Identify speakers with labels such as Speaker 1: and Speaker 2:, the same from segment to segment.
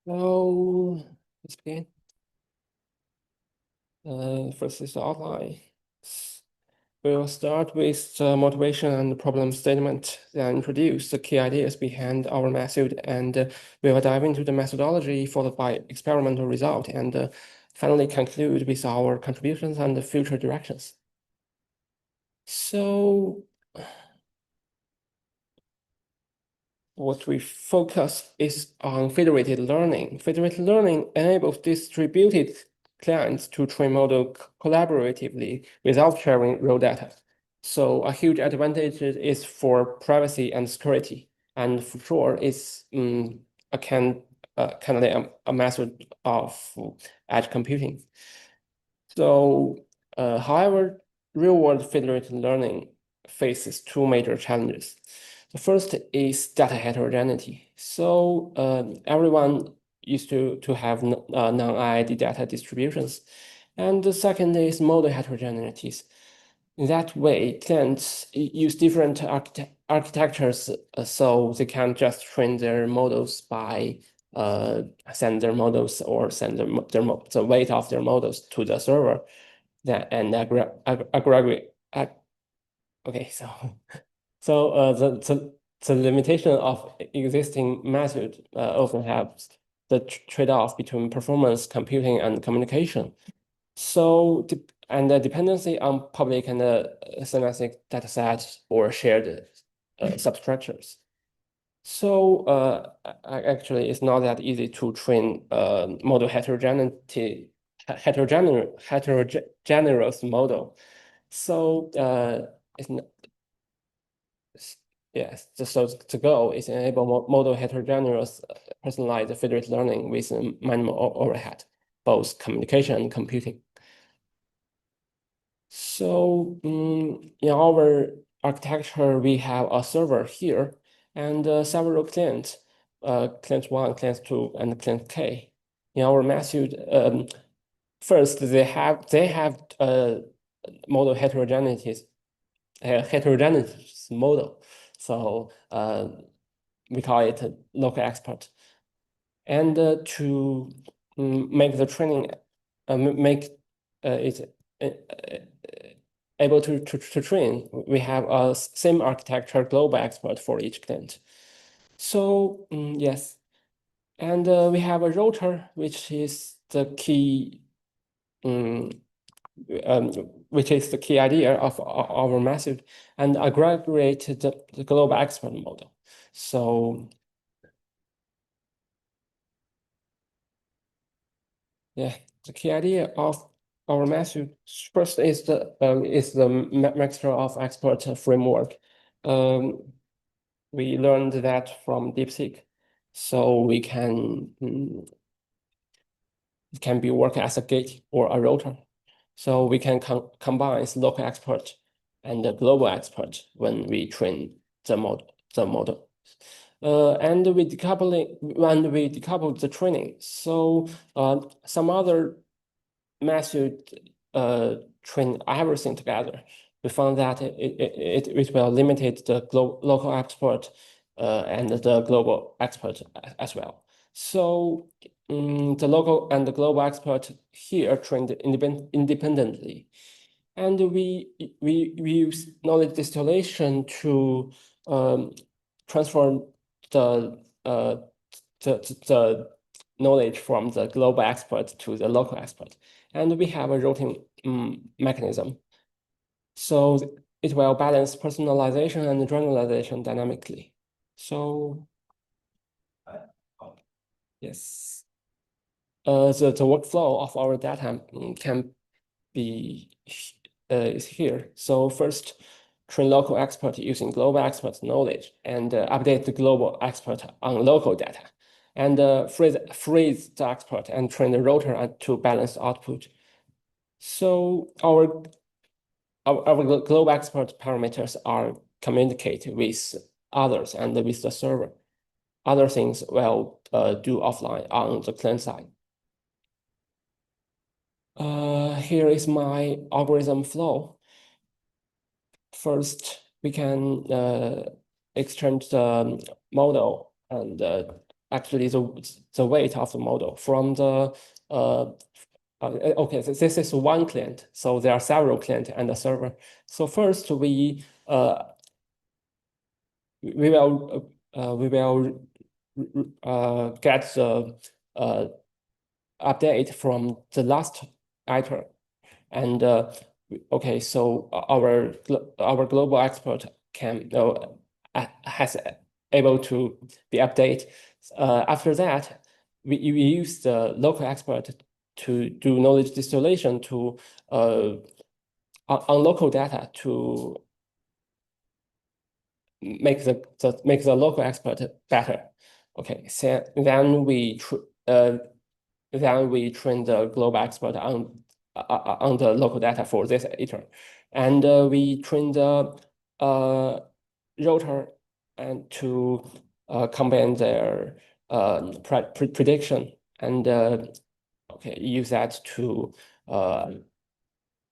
Speaker 1: So let's begin. First is the outline. We will start with the motivation and problem statement, then introduce the key ideas behind our method, and we will dive into the methodology followed by experimental result, and finally conclude with our contributions and the future directions. So what we focus is on federated learning. Federated learning enables distributed clients to train model collaboratively without sharing raw data. So a huge advantage is for privacy and security, and for sure it's kind of a method of edge computing. So, however, real-world federated learning faces two major challenges. The first is data heterogeneity. So everyone used to have non-IID data distributions. And the second is model heterogeneities. In that way, clients use different architectures, so they can't just train their models by send their models or send the weight of their models to the server, and aggregate. Okay, so the limitation of existing method often has the trade-off between performance, computing, and communication. So, and the dependency on public and semantic datasets or shared substructures. So, actually, it's not that easy to train model heterogeneous model. So, it's not, yes. So the goal is enable model heterogeneous personalized federated learning with minimal overhead, both communication and computing. So in our architecture, we have a server here and several clients, client 1, client 2, and client K. In our method, first they have model heterogeneous model. So we call it a local expert. And to make the training, make it able to train, we have a same architecture global expert for each client. So yes, and we have a router, which is the key, which is the key idea of our method, and aggregate the global expert model. So yeah, the key idea of our method first is the mixture of expert framework. We learned that from DeepSeek, so we can it can be work as a gate or a router. So we can combine local expert and the global expert when we train the model. And we decouple the training. So some other method train everything together. We found that it will limit the local expert and the global expert as well. So the local and the global expert here trained independently. And we use knowledge distillation to transform the knowledge from the global expert to the local expert. And we have a routing mechanism. So it will balance personalization and generalization dynamically. So yes, the workflow of our data can be is here. So first, train local expert using global expert knowledge and update the global expert on local data, and freeze the expert and train the router to balance output. So our global expert parameters are communicate with others and with the server. Other things will do offline on the client side. Here is my algorithm flow. First, we can extend the model and actually the weight of the model from the okay, so this is one client. So there are several clients and a server. So first we will get the update from the last item. And okay, so our global expert can has able to be updated. After that, we use the local expert to do knowledge distillation to on local data to make the local expert better. Okay, so then we train the global expert on the local data for this iter, and we train the router and to combine their prediction and okay, use that to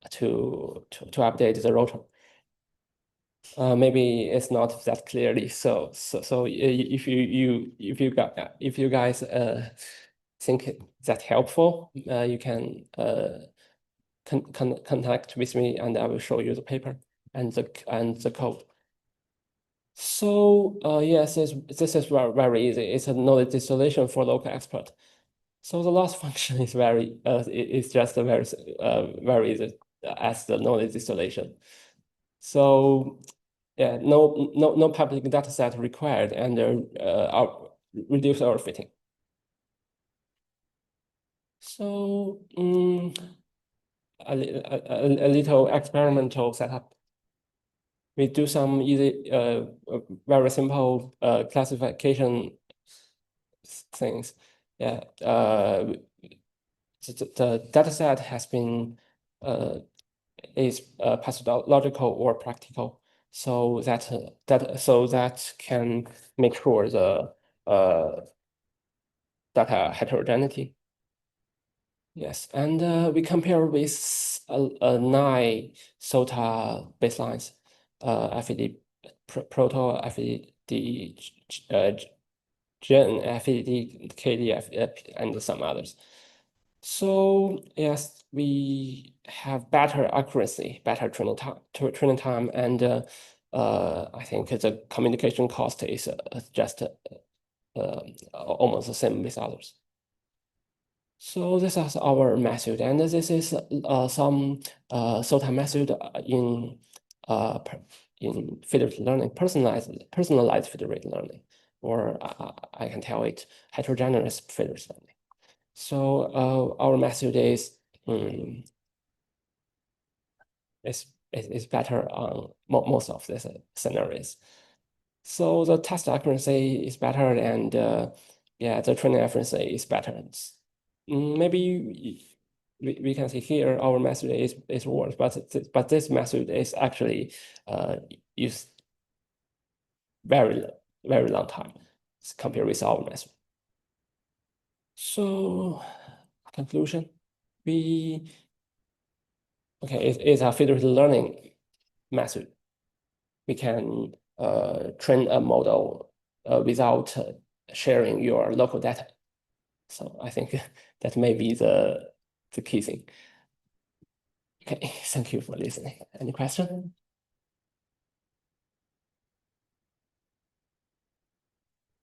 Speaker 1: update the router. Maybe it's not that clearly. So if you guys think that helpful, you can contact with me, and I will show you the paper and the code. So yes, this is very easy. It's a knowledge distillation for local expert. So the last function is it's just a very easy as the knowledge distillation. So yeah, no public data set required, and reduce overfitting. So a little experimental setup. We do some easy, very simple classification things. Yeah, the data set has been is pathological or practical, so that can make sure the data heterogeneity. Yes, and we compare with 9 SOTA baselines, FED Proto, FED Gen, FED KD, and some others. So yes, we have better accuracy, better training time, and I think the communication cost is just almost the same with others. So this is our method, and this is some SOTA method in federated learning, personalized federated learning, or I can tell it heterogeneous federated learning. So our method is better on most of these scenarios. So the test accuracy is better, and yeah, the training accuracy is better. Maybe we can see here our method is worse, but this method is actually used very long time compared with our method. So conclusion, it's a federated learning method. We can train a model without sharing your local data. So I think that may be the key thing. Okay, thank you for listening. Any question?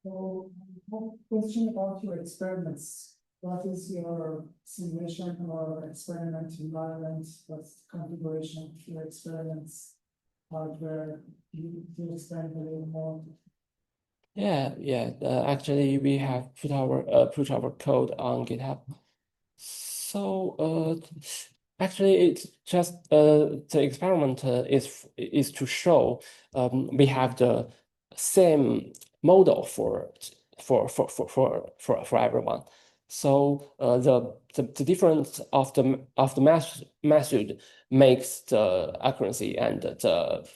Speaker 2: So, one question about your experiments. What is your simulation or experiment environment? What's the configuration of your experiments? Hardware, you explain a little more?
Speaker 1: Yeah. Actually, we have put our code on GitHub. So actually, it's just the experiment is to show we have the same model for everyone. So the difference of the method makes the accuracy and the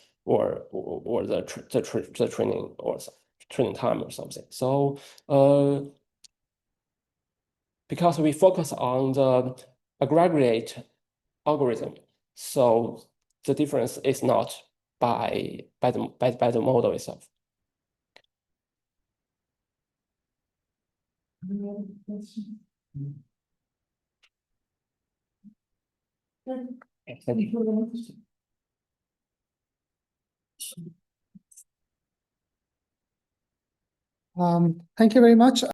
Speaker 1: training or training time or something. So because we focus on the aggregate algorithm, so the difference is not by the model itself.
Speaker 2: Any other questions? Okay, thank you very much. Thank you very much.